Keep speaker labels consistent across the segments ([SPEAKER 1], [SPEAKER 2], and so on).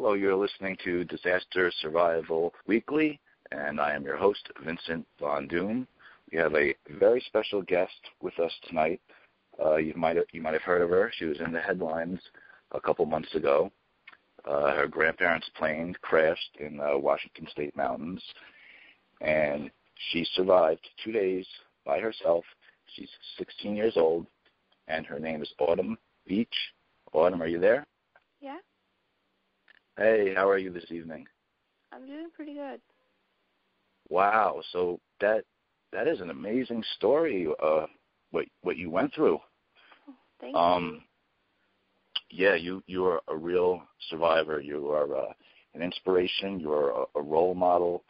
[SPEAKER 1] Hello, you're listening to Disaster Survival Weekly, and I am your host, Vincent Von Doom. We have a very special guest with us tonight. You might have heard of her. She was in the headlines a couple months ago. Her grandparents' plane crashed in the Washington State mountains, and she survived 2 days by herself. She's 16 years old, and her name is Autumn-veatch. Autumn, are you there?
[SPEAKER 2] Yeah.
[SPEAKER 1] Hey, how are you this evening?
[SPEAKER 2] I'm doing pretty good.
[SPEAKER 1] Wow, so that is an amazing story. What you went through.
[SPEAKER 2] Oh, thank you.
[SPEAKER 1] Yeah, you are a real survivor. You are an inspiration. You are a role model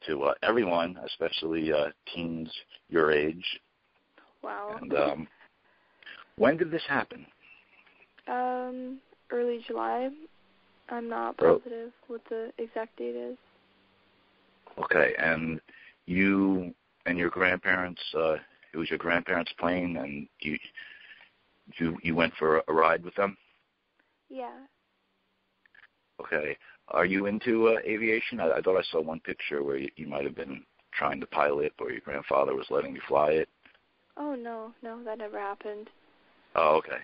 [SPEAKER 1] to everyone, especially teens your age.
[SPEAKER 2] Wow.
[SPEAKER 1] And when did this happen?
[SPEAKER 2] Early July. I'm not positive what the exact date is.
[SPEAKER 1] Okay, and you and your grandparents, it was your grandparents' plane, and you went for a ride with them?
[SPEAKER 2] Yeah.
[SPEAKER 1] Okay. Are you into aviation? I thought I saw one picture where you might have been trying to pilot, or your grandfather was letting you fly it.
[SPEAKER 2] Oh, no, that never happened.
[SPEAKER 1] Oh, okay.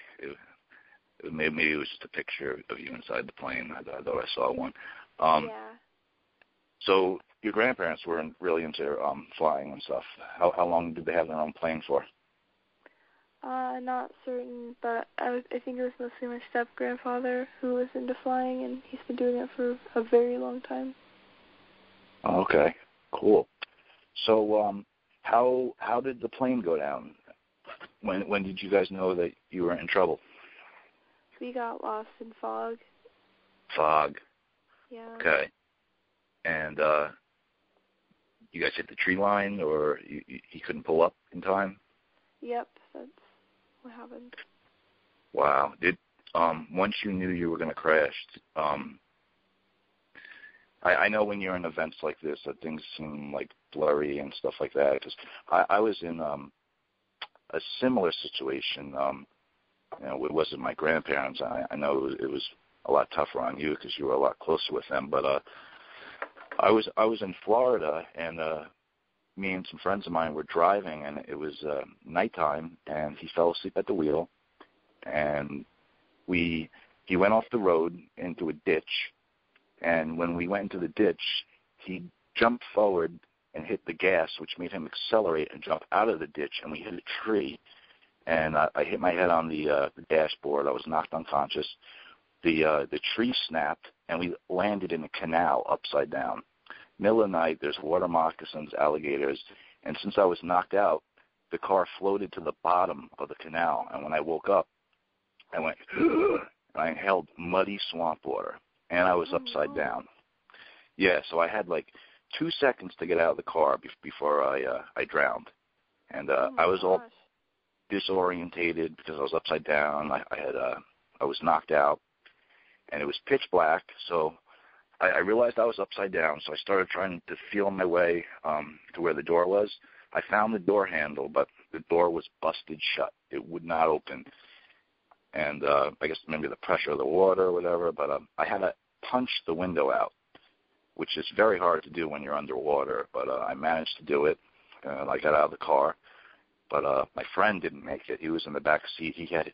[SPEAKER 1] Maybe it was just a picture of you inside the plane. I thought I saw one.
[SPEAKER 2] Yeah.
[SPEAKER 1] So your grandparents were really into flying and stuff. How long did they have their own plane for?
[SPEAKER 2] Not certain, but I think it was mostly my step-grandfather who was into flying, and he's been doing it for a very long time.
[SPEAKER 1] Okay, cool. So how did the plane go down? When did you guys know that you were in trouble?
[SPEAKER 2] We got lost in fog.
[SPEAKER 1] Fog.
[SPEAKER 2] Yeah.
[SPEAKER 1] Okay. And you guys hit the tree line, or he couldn't pull up in time?
[SPEAKER 2] Yep, that's what happened.
[SPEAKER 1] Wow. Did once you knew you were going to crash, I know when you're in events like this that things seem like blurry and stuff like that. Because I was in a similar situation. It wasn't my grandparents. I know it was a lot tougher on you because you were a lot closer with them. But I was in Florida, and me and some friends of mine were driving, and it was nighttime, and he fell asleep at the wheel, and he went off the road into a ditch, and when we went into the ditch, he jumped forward and hit the gas, which made him accelerate and jump out of the ditch, and we hit a tree, and I hit my head on the dashboard. I was knocked unconscious. The tree snapped, and we landed in a canal upside down. Middle of the night, there's water moccasins, alligators, and since I was knocked out, the car floated to the bottom of the canal, and when I woke up, I went, and I inhaled muddy swamp water, and I was upside down. Yeah, so I had like 2 seconds to get out of the car before I drowned, and I was all disorientated because I was upside down. I was knocked out, and it was pitch black, so I realized I was upside down, so I started trying to feel my way to where the door was. I found the door handle, but the door was busted shut. It would not open. And I guess maybe the pressure of the water or whatever, but I had to punch the window out, which is very hard to do when you're underwater, but I managed to do it, and I got out of the car. But my friend didn't make it. He was in the back seat. He had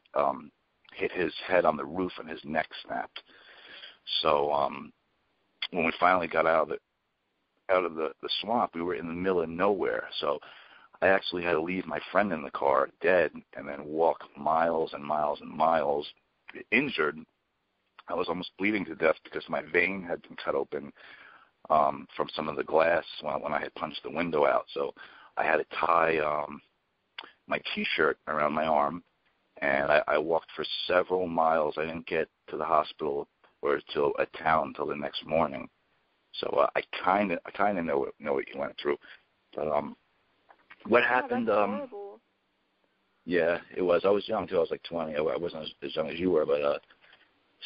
[SPEAKER 1] hit his head on the roof, and his neck snapped. So when we finally got out of the swamp, we were in the middle of nowhere. So I actually had to leave my friend in the car dead and then walk miles and miles and miles injured. I was almost bleeding to death because my vein had been cut open from some of the glass when I had punched the window out. So I had to tie my T-shirt around my arm, and I walked for several miles. I didn't get to the hospital or to a town until the next morning. So I kind of know what you went through. But what happened?
[SPEAKER 2] That's horrible.
[SPEAKER 1] Yeah, it was. I was young too. I was like 20. I wasn't as young as you were, but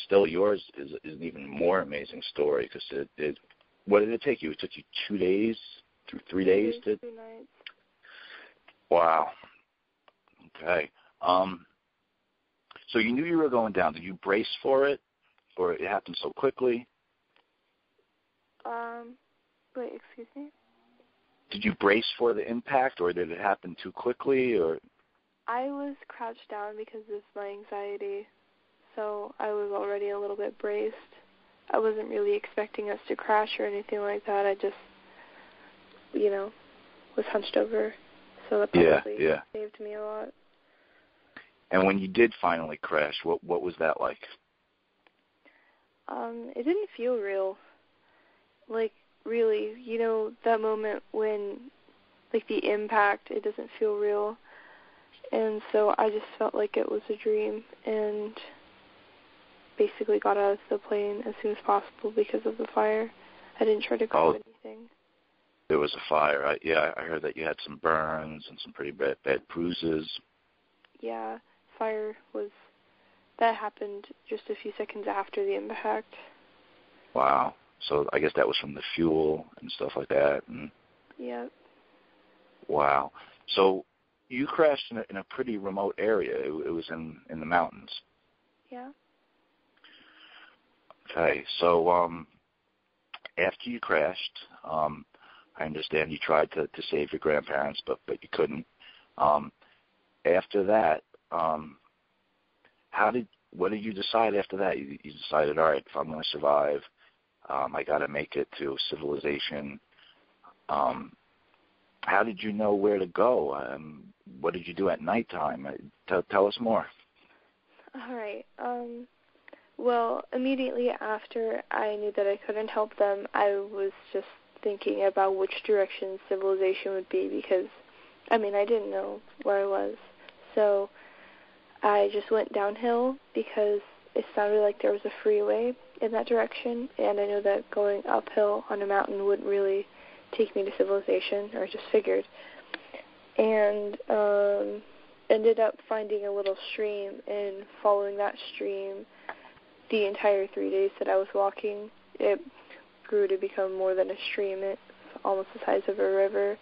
[SPEAKER 1] still, yours is an even more amazing story because it. What did it take you? It took you 2 days, 3 days to.
[SPEAKER 2] 2 nights.
[SPEAKER 1] Wow. Okay. So you knew you were going down. Did you brace for it, or it happened so quickly?
[SPEAKER 2] Wait, excuse me?
[SPEAKER 1] Did you brace for the impact, or did it happen too quickly, or?
[SPEAKER 2] I was crouched down because of my anxiety, so I was already a little bit braced. I wasn't really expecting us to crash or anything like that. I just, was hunched over, so that probably saved me a lot.
[SPEAKER 1] And when you did finally crash, what was that like?
[SPEAKER 2] It didn't feel real. Like, really, that moment when, like, the impact, it doesn't feel real. And so I just felt like it was a dream and basically got out of the plane as soon as possible because of the fire. I didn't try to grab anything.
[SPEAKER 1] There was a fire. I heard that you had some burns and some pretty bad bruises.
[SPEAKER 2] Yeah, that happened just a few seconds after the impact.
[SPEAKER 1] Wow. So I guess that was from the fuel and stuff like that. And
[SPEAKER 2] yeah.
[SPEAKER 1] Wow. So you crashed in a pretty remote area. It was in the mountains.
[SPEAKER 2] Yeah.
[SPEAKER 1] Okay. So after you crashed, I understand you tried to save your grandparents, but you couldn't. After that, what did you decide after that? You decided, all right, if I'm going to survive, I got to make it to civilization. How did you know where to go? What did you do at nighttime? Tell us more.
[SPEAKER 2] All right. Well, immediately after I knew that I couldn't help them, I was just thinking about which direction civilization would be because, I didn't know where I was. So I just went downhill because it sounded like there was a freeway in that direction, and I know that going uphill on a mountain wouldn't really take me to civilization, or I just figured. And ended up finding a little stream and following that stream the entire 3 days that I was walking. It grew to become more than a stream. It's almost the size of a river.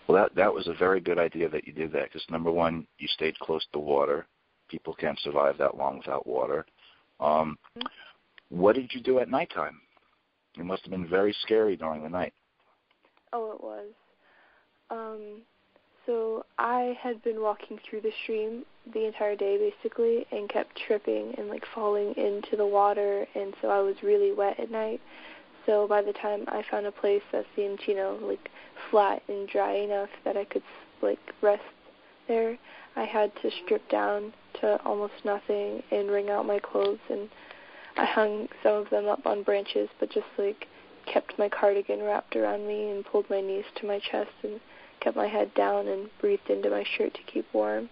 [SPEAKER 1] Well, that was a very good idea that you did that because, number one, you stayed close to water. People can't survive that long without water. What did you do at nighttime? It must have been very scary during the night.
[SPEAKER 2] Oh, it was. So I had been walking through the stream the entire day, basically, and kept tripping and, falling into the water, and so I was really wet at night. So by the time I found a place that seemed, flat and dry enough that I could, rest there, I had to strip down to almost nothing and wring out my clothes, and I hung some of them up on branches, but just, kept my cardigan wrapped around me and pulled my knees to my chest and kept my head down and breathed into my shirt to keep warm.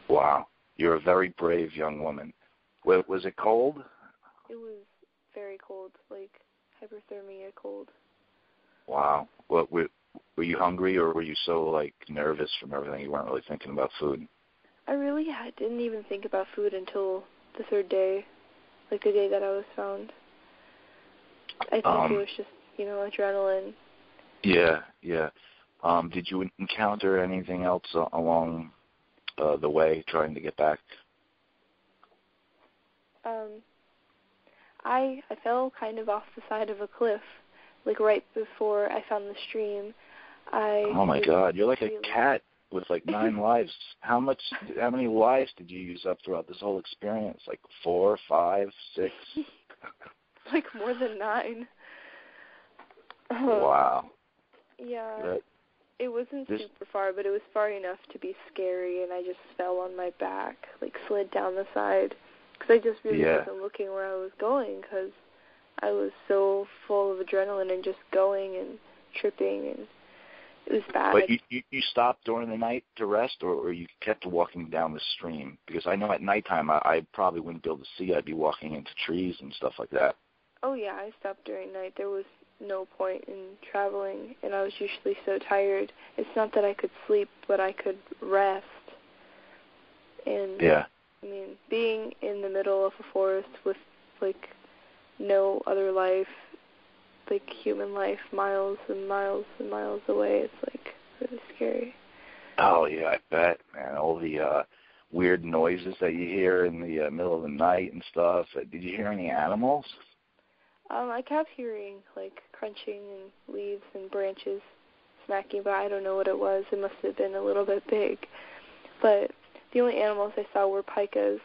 [SPEAKER 1] Wow. You're a very brave young woman. Was it cold?
[SPEAKER 2] It was very cold, hypothermia cold.
[SPEAKER 1] Wow. What were you hungry, or were you so nervous from everything you weren't really thinking about food?
[SPEAKER 2] I didn't even think about food until the third day, the day that I was found. I think it was just, adrenaline.
[SPEAKER 1] Yeah. Did you encounter anything else along the way trying to get back?
[SPEAKER 2] I fell kind of off the side of a cliff, right before I found the stream.
[SPEAKER 1] Oh my God, you're like a cat with 9 lives. How many lives did you use up throughout this whole experience? 4, 5, 6?
[SPEAKER 2] More than 9.
[SPEAKER 1] Wow.
[SPEAKER 2] Yeah. It wasn't super far, but it was far enough to be scary, and I just fell on my back, slid down the side, because I just really wasn't looking where I was going, because I was so full of adrenaline and just going and tripping, and it was bad.
[SPEAKER 1] But you stopped during the night to rest, or you kept walking down the stream? Because I know at nighttime I probably wouldn't be able to see. I'd be walking into trees and stuff like that.
[SPEAKER 2] Oh, yeah, I stopped during night. There was no point in traveling, and I was usually so tired. It's not that I could sleep, but I could rest. And, being in the middle of a forest with, no other life, human life, miles and miles and miles away, it's, really scary.
[SPEAKER 1] Oh, yeah, I bet, man. All the weird noises that you hear in the middle of the night and stuff. Did you hear any animals?
[SPEAKER 2] I kept hearing, like, crunching and leaves and branches smacking, but I don't know what it was. It must have been a little bit big. But the only animals I saw were pikas,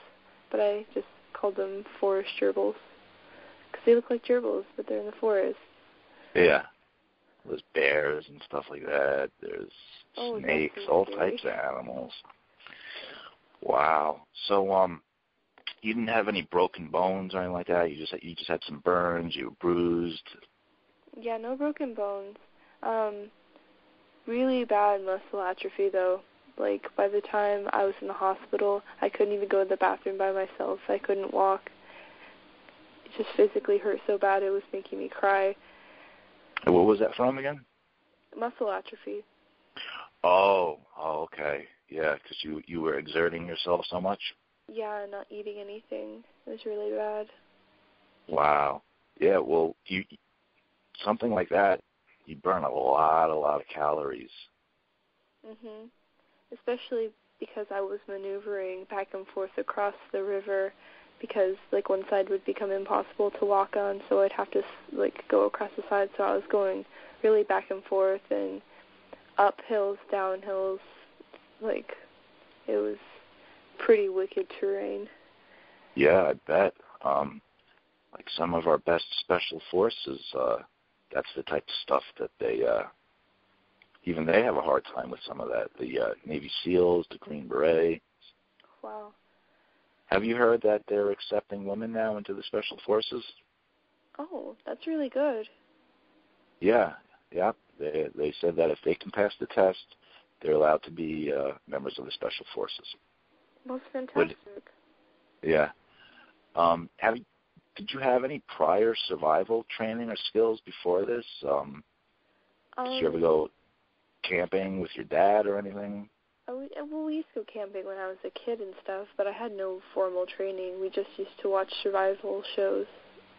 [SPEAKER 2] but I just called them forest gerbils, because they look like gerbils, but they're in the forest.
[SPEAKER 1] Yeah. There's bears and stuff like that. There's snakes, all types of animals. Wow. So, you didn't have any broken bones or anything like that? You just had some burns, you were bruised?
[SPEAKER 2] Yeah, no broken bones. Really bad muscle atrophy, though. Like, by the time I was in the hospital, I couldn't even go to the bathroom by myself. I couldn't walk. It just physically hurt so bad it was making me cry.
[SPEAKER 1] And what was that from again?
[SPEAKER 2] Muscle atrophy.
[SPEAKER 1] Oh, okay. Yeah, because you were exerting yourself so much?
[SPEAKER 2] Yeah, not eating anything. It was really bad.
[SPEAKER 1] Wow. Yeah, well, something like that, you burn a lot of calories.
[SPEAKER 2] Mhm. Especially because I was maneuvering back and forth across the river, because like one side would become impossible to walk on, so I'd have to like go across the side. So I was going really back and forth and up hills, down hills. Like, it was pretty wicked terrain.
[SPEAKER 1] Yeah, I bet. Like some of our best special forces, that's the type of stuff that even they have a hard time with some of that. The Navy SEALs, the Green Beret.
[SPEAKER 2] Wow.
[SPEAKER 1] Have you heard that they're accepting women now into the special forces?
[SPEAKER 2] Oh, that's really good.
[SPEAKER 1] Yeah. They said that if they can pass the test, they're allowed to be members of the special forces.
[SPEAKER 2] That's fantastic.
[SPEAKER 1] Yeah. Did you have any prior survival training or skills before this? Did you ever go camping with your dad or anything?
[SPEAKER 2] Well, we used to go camping when I was a kid and stuff, but I had no formal training. We just used to watch survival shows,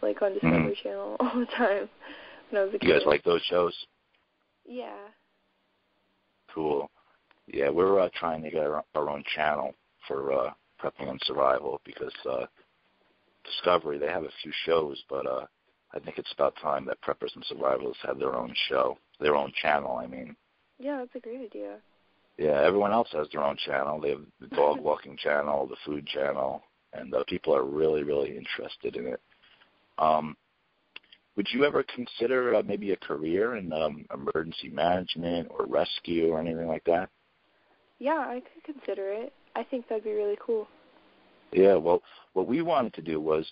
[SPEAKER 2] like on Discovery Channel all the time when I was a kid.
[SPEAKER 1] You guys like those shows?
[SPEAKER 2] Yeah.
[SPEAKER 1] Cool. Yeah, we're trying to get our own channel for prepping and survival because Discovery, they have a few shows, but I think it's about time that preppers and survivalists have their own show, their own channel, I mean.
[SPEAKER 2] Yeah, that's a great idea.
[SPEAKER 1] Yeah, everyone else has their own channel. They have the dog walking channel, the food channel, and people are really, really interested in it. Would you ever consider maybe a career in emergency management or rescue or anything like that?
[SPEAKER 2] Yeah, I could consider it. I think that'd be really cool.
[SPEAKER 1] Yeah, well, what we wanted to do was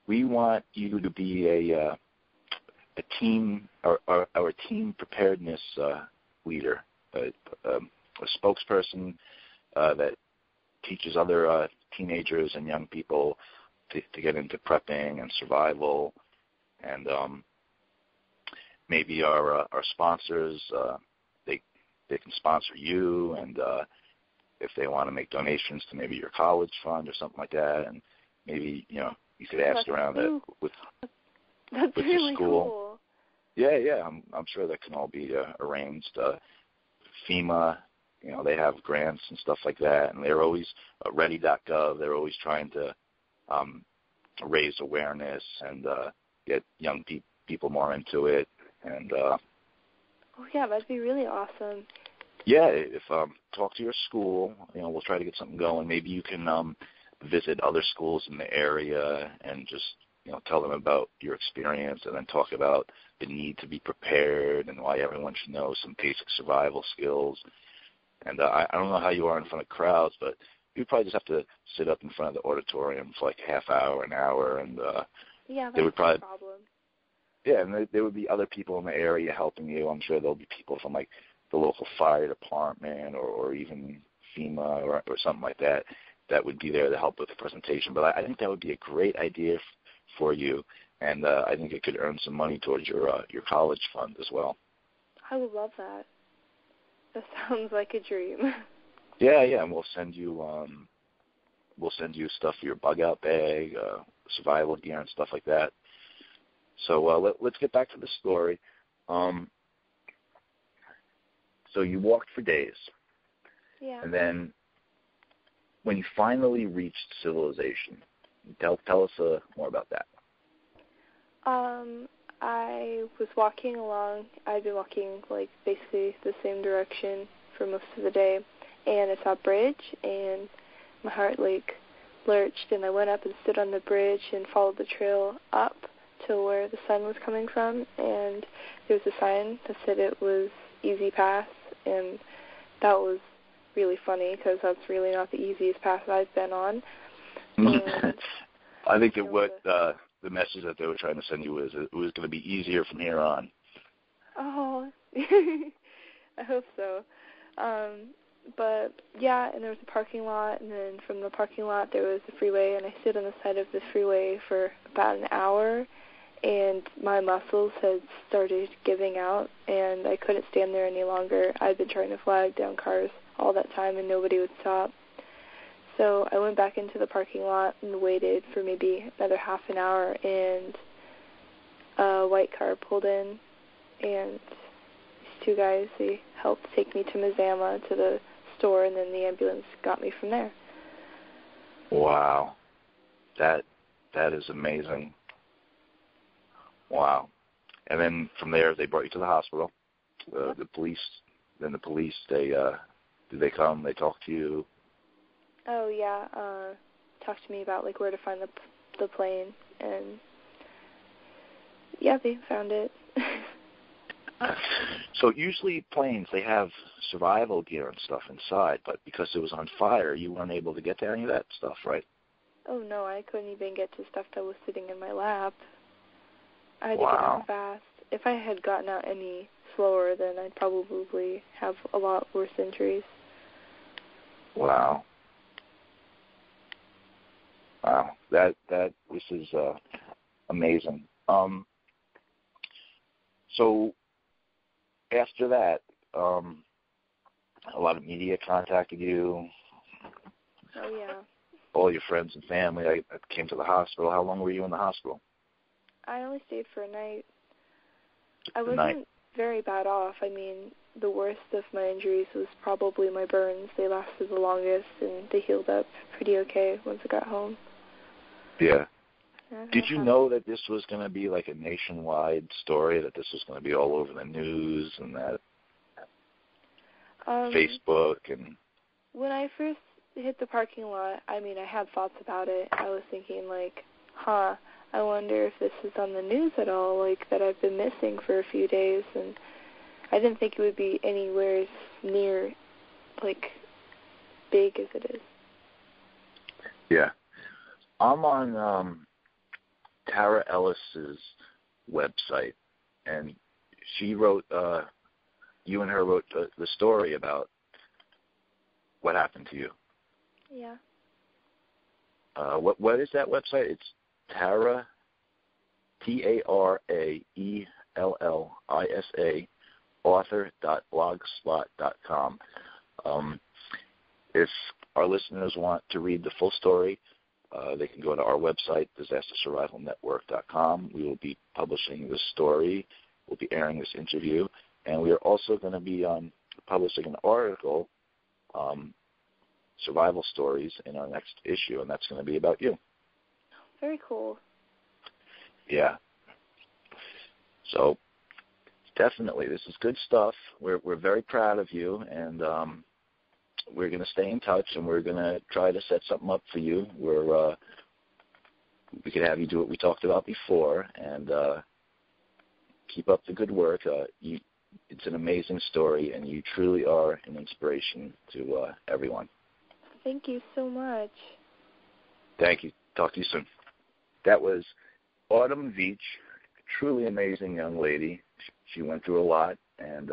[SPEAKER 1] we want you to be a team, our team preparedness leader, a spokesperson that teaches other teenagers and young people to get into prepping and survival, and maybe our sponsors, they can sponsor you, and if they want to make donations to maybe your college fund or something like that, and maybe you could ask around that with
[SPEAKER 2] really
[SPEAKER 1] your school.
[SPEAKER 2] Cool.
[SPEAKER 1] Yeah, I'm sure that can all be arranged. FEMA, they have grants and stuff like that, and they're always ready.gov. They're always trying to raise awareness and get young people more into it. And
[SPEAKER 2] oh yeah, that'd be really awesome.
[SPEAKER 1] Yeah, if talk to your school, we'll try to get something going. Maybe you can visit other schools in the area and just tell them about your experience, and then talk about the need to be prepared and why everyone should know some basic survival skills. And I don't know how you are in front of crowds, but you probably just have to sit up in front of the auditorium for like a half hour, an hour, and
[SPEAKER 2] yeah, that's
[SPEAKER 1] no problem. Yeah, and there would be other people in the area helping you. I'm sure there'll be people from like the local fire department or even FEMA or something like that would be there to help with the presentation. But I think that would be a great idea for you, and I think it could earn some money towards your college fund as well.
[SPEAKER 2] I would love that. That sounds like a dream.
[SPEAKER 1] Yeah, and we'll send you stuff for your bug out bag, survival gear, and stuff like that. So let's get back to the story. So you walked for days.
[SPEAKER 2] Yeah.
[SPEAKER 1] And then when you finally reached civilization, tell us more about that.
[SPEAKER 2] I was walking along. I'd been walking, like, basically the same direction for most of the day, and I saw a bridge, and my heart, like, lurched, and I went up and stood on the bridge and followed the trail up to where the sun was coming from, and there was a sign that said it was easy pass, and that was really funny because that's really not the easiest path I've been on. And
[SPEAKER 1] I think that what the message that they were trying to send you was it was going to be easier from here on.
[SPEAKER 2] Oh, I hope so. But, yeah, and there was a parking lot, and then from the parking lot there was a freeway, and I stood on the side of the freeway for about an hour, and my muscles had started giving out, and I couldn't stand there any longer. I'd been trying to flag down cars all that time, and nobody would stop. So I went back into the parking lot and waited for maybe another half an hour, and a white car pulled in, and these two guys, they helped take me to Mazama, to the store, and then the ambulance got me from there.
[SPEAKER 1] Wow. That is amazing. Wow. And then from there, they brought you to the hospital. The police, they did they come? They talk to you?
[SPEAKER 2] Oh, yeah. Talked to me about, like, where to find the plane, and, yeah, they found it.
[SPEAKER 1] So usually planes, they have survival gear and stuff inside, but because it was on fire, you weren't able to get to any of that stuff, right?
[SPEAKER 2] Oh, no, I couldn't even get to stuff that was sitting in my lap. I had to
[SPEAKER 1] Wow.
[SPEAKER 2] get out fast. If I had gotten out any slower, then I'd probably have a lot worse injuries.
[SPEAKER 1] Wow. Wow. This is amazing. So after that, a lot of media contacted you.
[SPEAKER 2] Oh, yeah.
[SPEAKER 1] All your friends and family. I came to the hospital. How long were you in the hospital?
[SPEAKER 2] I only stayed for a night. I wasn't very bad off. I mean, the worst of my injuries was probably my burns. They lasted the longest, and they healed up pretty okay once I got home.
[SPEAKER 1] Yeah. Did you know that this was going to be like a nationwide story, that this was going to be all over the news and that Facebook and...
[SPEAKER 2] When I first hit the parking lot, I mean, I had thoughts about it. I was thinking, like, I wonder if this is on the news at all, like, that I've been missing for a few days, and I didn't think it would be anywhere near, like, big as it is.
[SPEAKER 1] Yeah. I'm on Tara Ellis's website, and she wrote, you and her wrote the story about what happened to you.
[SPEAKER 2] Yeah.
[SPEAKER 1] What is that website? It's Tara, TARAELLISA, author.blogspot.com. If our listeners want to read the full story, they can go to our website, disastersurvivalnetwork.com. We will be publishing this story. We'll be airing this interview. And we are also going to be publishing an article, survival stories, in our next issue, and that's going to be about you.
[SPEAKER 2] Very cool.
[SPEAKER 1] Yeah. So definitely, this is good stuff. We're very proud of you, and we're going to stay in touch, and we're going to try to set something up for you where we could have you do what we talked about before, and keep up the good work. It's an amazing story, and you truly are an inspiration to everyone.
[SPEAKER 2] Thank you so much.
[SPEAKER 1] Thank you. Talk to you soon. That was autumn-veatch, truly amazing young lady. She went through a lot, and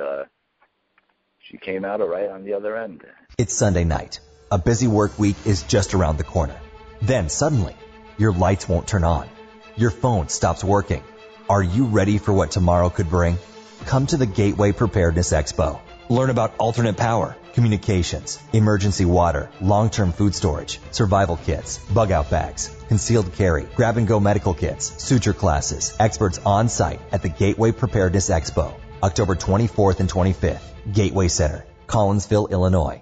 [SPEAKER 1] she came out all right on the other end.
[SPEAKER 3] It's Sunday night. A busy work week is just around the corner. Then suddenly, your lights won't turn on. Your phone stops working. Are you ready for what tomorrow could bring? Come to the Gateway Preparedness Expo. Learn about alternate power, communications, emergency water, long-term food storage, survival kits, bug-out bags, concealed carry, grab-and-go medical kits, suture classes, experts on-site at the Gateway Preparedness Expo, October 24th and 25th, Gateway Center, Collinsville, Illinois.